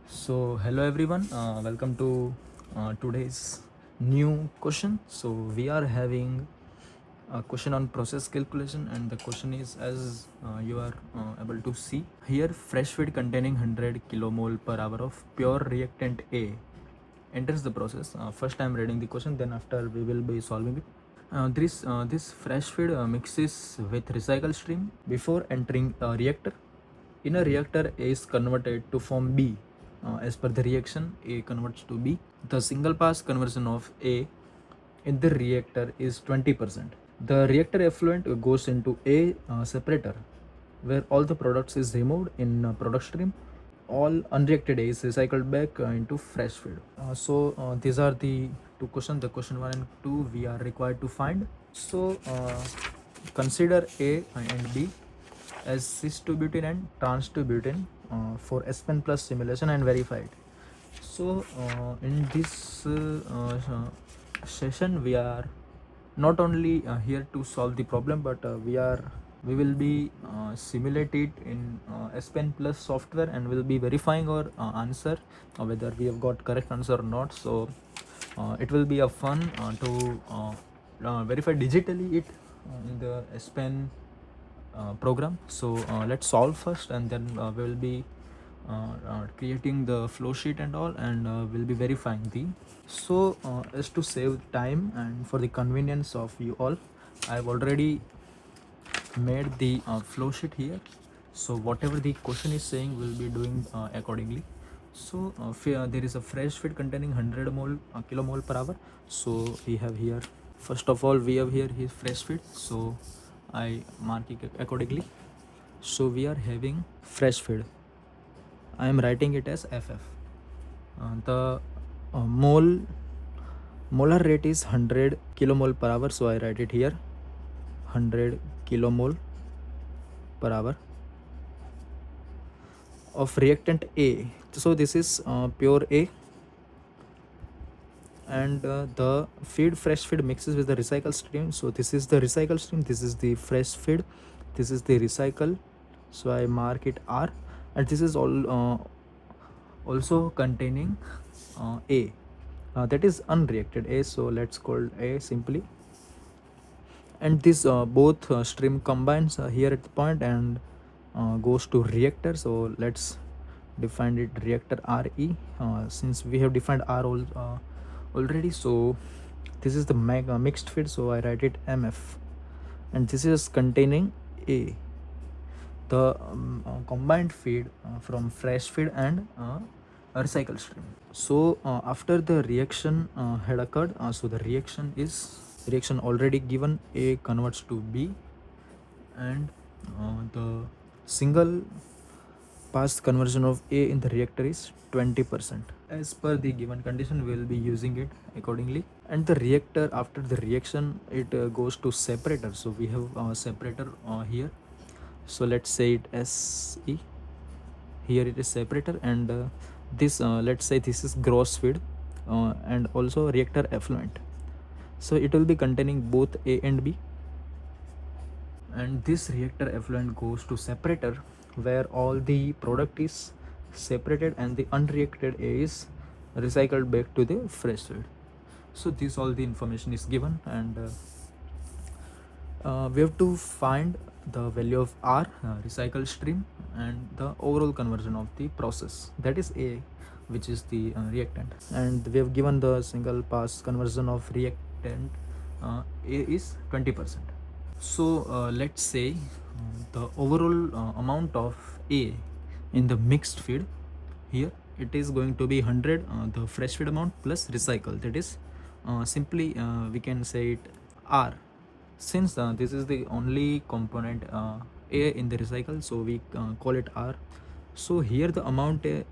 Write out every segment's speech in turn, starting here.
So hello everyone, welcome to today's new question. So we are having a question on process calculation, and the question is as you are able to see here, fresh feed containing 100 kilomole per hour of pure reactant A enters the process. First I am reading the question, then after we will be solving it. This fresh feed mixes with recycle stream before entering a reactor. In a reactor, A is converted to form B. As per the reaction, A converts to B. The single pass conversion of A in the reactor is 20%. The reactor effluent goes into A separator, where all the products is removed in product stream. All unreacted A is recycled back into fresh feed. So these are the two questions. The question 1 and 2 we are required to find. So consider A and B as cis-2-butene and trans-2-butene for S-pen plus simulation and verified. So in this session we are not only here to solve the problem, but we will be simulate it in S-pen plus software, and will be verifying our answer, whether we have got correct answer or not. So it will be a fun to verify digitally it in the S-pen program. So let's solve first, and then we will be creating the flow sheet and all, and we'll be verifying the. So as to save time and for the convenience of you all, I've already made the flow sheet here. So whatever the question is saying, we'll be doing accordingly. So there is a fresh feed containing 100 kilomole per hour. So we have here, first of all we have here his fresh feed, so I mark it accordingly. So we are having fresh feed, I am writing it as FF. The molar rate is 100 kilomole per hour, so I write it here 100 kilomole per hour of reactant A. So this is pure A, and the fresh feed mixes with the recycle stream. So this is the recycle stream, this is the fresh feed, this is the recycle, so I mark it R. And this is all also containing A, that is unreacted A, so let's call A simply. And this both stream combines here at the point and goes to reactor. So let's define it reactor RE, since we have defined R already. So this is the mixed feed, so I write it MF, and this is containing A, the combined feed from fresh feed and a recycle stream. So after the reaction had occurred, so the reaction already given, A converts to B, and the single pass conversion of A in the reactor is 20%. As per the given condition, we will be using it accordingly. And the reactor, after the reaction, it goes to separator. So we have a separator here, so let's say it SE. Here it is separator, and this let's say this is gross feed and also reactor effluent. So it will be containing both A and B, and this reactor effluent goes to separator, where all the product is separated and the unreacted A is recycled back to the fresh feed. So this all the information is given, and we have to find the value of R, recycle stream, and the overall conversion of the process, that is A, which is the reactant. And we have given the single pass conversion of reactant A is 20%. So let's say the overall amount of A in the mixed feed, here it is going to be 100, the fresh feed amount plus recycle, that is simply we can say it R. Since this is the only component A in the recycle, so we call it R. So here the amount A,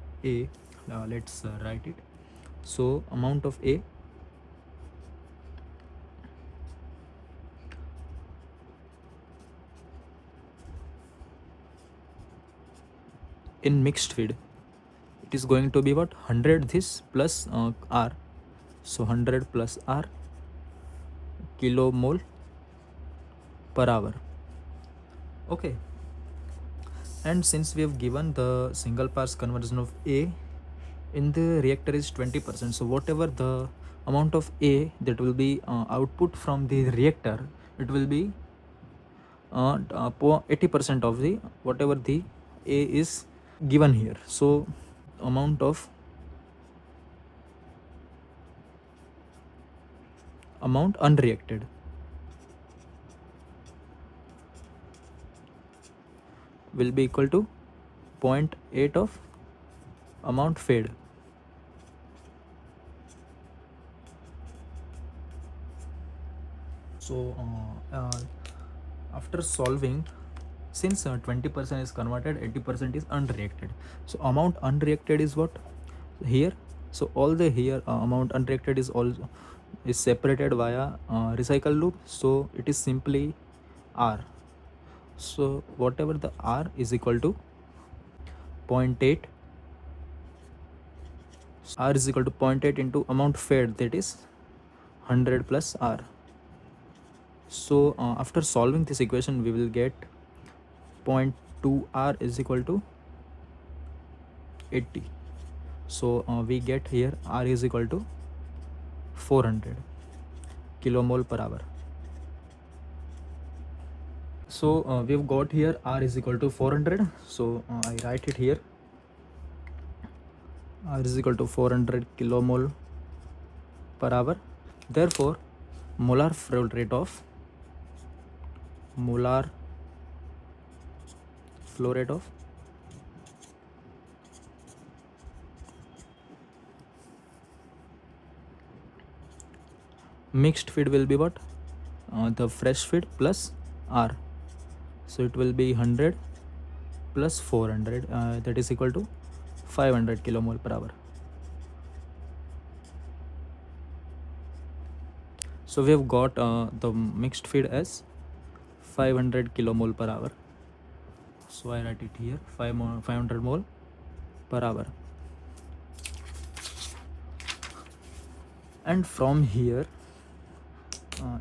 let's write it. So amount of A in mixed feed, it is going to be what, 100 this plus R. So 100 plus R kilomole per hour. Okay, and since we have given the single pass conversion of A in the reactor is 20%. So whatever the amount of A that will be output from the reactor, it will be 80% of the whatever the A is given here. So amount unreacted will be equal to 0.8 of amount fed. So after solving, since 20% is converted, 80% is unreacted. So amount unreacted is what here. So all the here amount unreacted is also is separated via recycle loop. So it is simply R. So whatever the R is equal to 0.8, R is equal to 0.8 into amount fed, that is 100 plus R. So after solving this equation, we will get 0.2R is equal to 80. So we get here R is equal to 400 kilomole per hour. So we've got here R is equal to 400. So I write it here. R is equal to 400 kilomole per hour. Therefore, molar flow rate of mixed feed will be what? The fresh feed plus R. So it will be 100 plus 400, that is equal to 500 kilomole per hour. So we have got the mixed feed as 500 kilomole per hour. So I write it here, 500 mole per hour. And from here,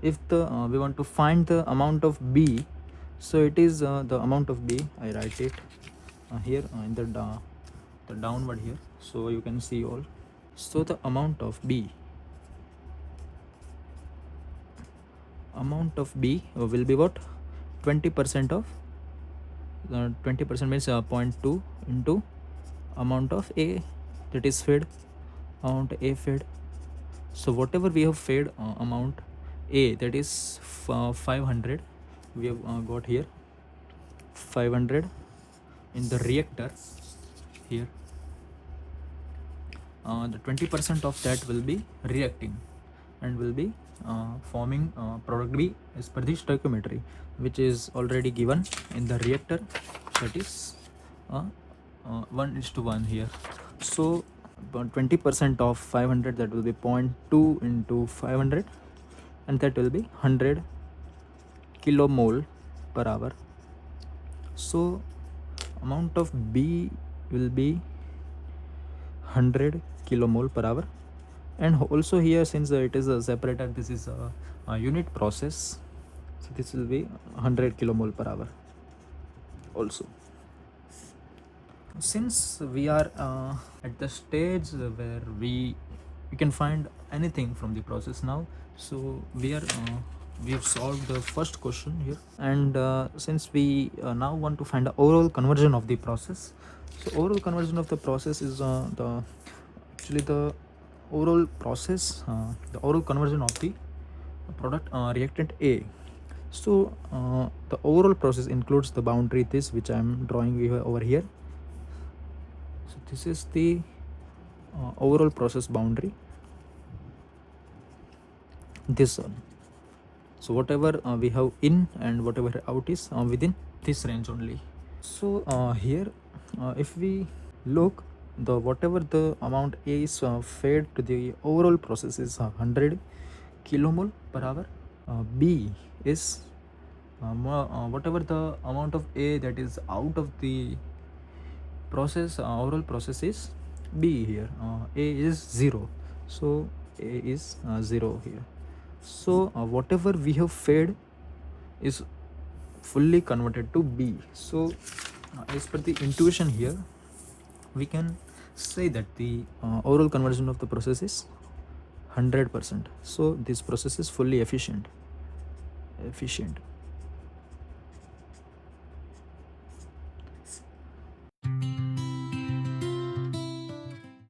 if the we want to find the amount of B, so it is the amount of B. I write it here in the downward here, so you can see all. So the amount of B will be what? 20% of 20% means 0.2 into amount of A, that is fed, amount A fed. So whatever we have fed amount A, that is 500, we have got here 500 in the reactor here. The 20% of that will be reacting and will be forming product B as per the stoichiometry, which is already given in the reactor, that is 1:1 here. So about 20% of 500, that will be 0.2 into 500, and that will be 100 kilomole per hour. So amount of B will be 100 kilomole per hour. And also here, since it is a separator, this is a unit process, so this will be 100 kilomole per hour also. Since we are at the stage where we can find anything from the process now, so we have solved the first question here, and since we now want to find the overall conversion of the process. So overall conversion of the process is the overall process, the overall conversion of the product reactant A. So the overall process includes the boundary, this which I am drawing over here. So this is the overall process boundary, this one. So whatever we have in and whatever out is within this range only. So here if we look, the whatever the amount A is fed to the overall process is 100 kilomole per hour. B is whatever the amount of A that is out of the process, overall process is B here. A is 0, so A is 0 here. So whatever we have fed is fully converted to B. So as per the intuition here, we can say that the overall conversion of the process is 100%. So this process is fully efficient.